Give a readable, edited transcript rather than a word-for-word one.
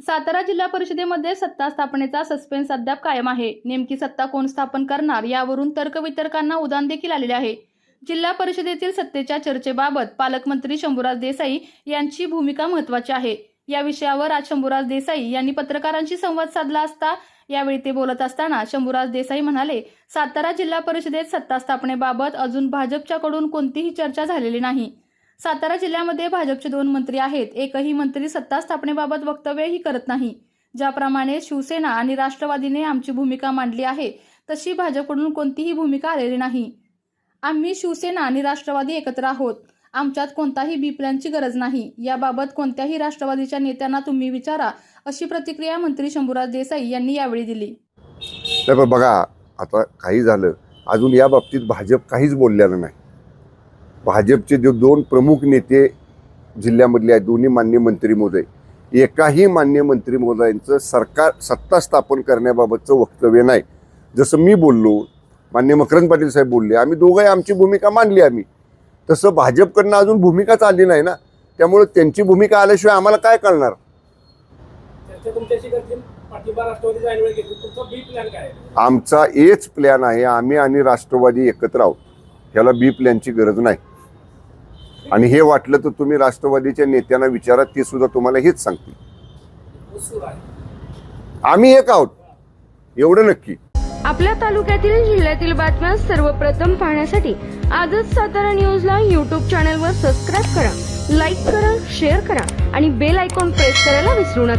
सातारा जिल्हा परिषदेमध्ये सत्ता स्थापनेचा सस्पेन्स अद्याप कायम आहे। नेमकी सत्ता कोण स्थापन करणार यावरून तर्कवितर्कांना उधाण देखील आलेले आहे। जिल्हा परिषदेतील सत्तेच्या चर्चेबाबत पालकमंत्री शंभूराज देसाई यांची भूमिका महत्त्वाची आहे। या विषयावर आज शंभूराज देसाई यांनी पत्रकारांशी संवाद साधला असता यावेळी ते बोलत असताना शंभूराज देसाई म्हणाले, सातारा जिल्हा परिषदेत सत्ता स्थापनेबाबत अजून भाजपच्याकडून कोणतीही चर्चा झालेली नाही। सातारा जिल्ह्यामध्ये भाजपचे 2 मंत्री आहेत, एकही मंत्री सत्ता स्थापनेबाबत वक्तव्यही करत नाही। ज्याप्रमाणे शिवसेना आणि राष्ट्रवादीने आमची भूमिका मांडली आहे तशी भाजपकडून कोणतीही भूमिका आलेली नाही। आम्ही शिवसेना आणि राष्ट्रवादी एकत्र आहोत। आमच्यात कोणताही बी प्लॅनची गरज नाही। याबाबत कोणत्याही राष्ट्रवादीच्या नेत्यांना तुम्ही विचारा, अशी प्रतिक्रिया मंत्री शंभूराज देसाई यांनी यावेळी दिली। बघा, आता काही झालं अजून या बाबतीत भाजप काहीच बोललेलं नाही। भाजपचे जे 2 प्रमुख नेते जिल्ह्यामधले आहेत, दोन्ही माननीय मंत्री महोदय, एकाही माननीय मंत्री महोदयांचं सरकार सत्ता स्थापन करण्याबाबतचं वक्तव्य नाही। जसं मी बोललो, माननीय मकरंद पाटील साहेब बोलले, आम्ही दोघंही आमची भूमिका मांडली आम्ही, तसं भाजपकडनं अजून भूमिकाच आली नाही ना। त्यामुळे त्यांची भूमिका आल्याशिवाय आम्हाला काय कळणार। आमचा एच प्लॅन आहे, आम्ही आणि राष्ट्रवादी एकत्र आहोत, ह्याला बी प्लॅनची गरज नाही। आणि हे वाटलं तर तुम्ही राष्ट्रवादीच्या नेत्यांना विचारा, ते सुद्धा तुम्हाला हेच सांगतील। आम्ही एक आहोत एवढं नक्की। आपल्या तालुक्यातील जिल्ह्यातील बातम्या सर्वप्रथम पाहण्यासाठी आजच सातारा न्यूजला YouTube चॅनलवर सबस्क्राईब करा, लाईक करा, शेअर करा आणि बेल आयकॉन प्रेस करायला विसरू नका।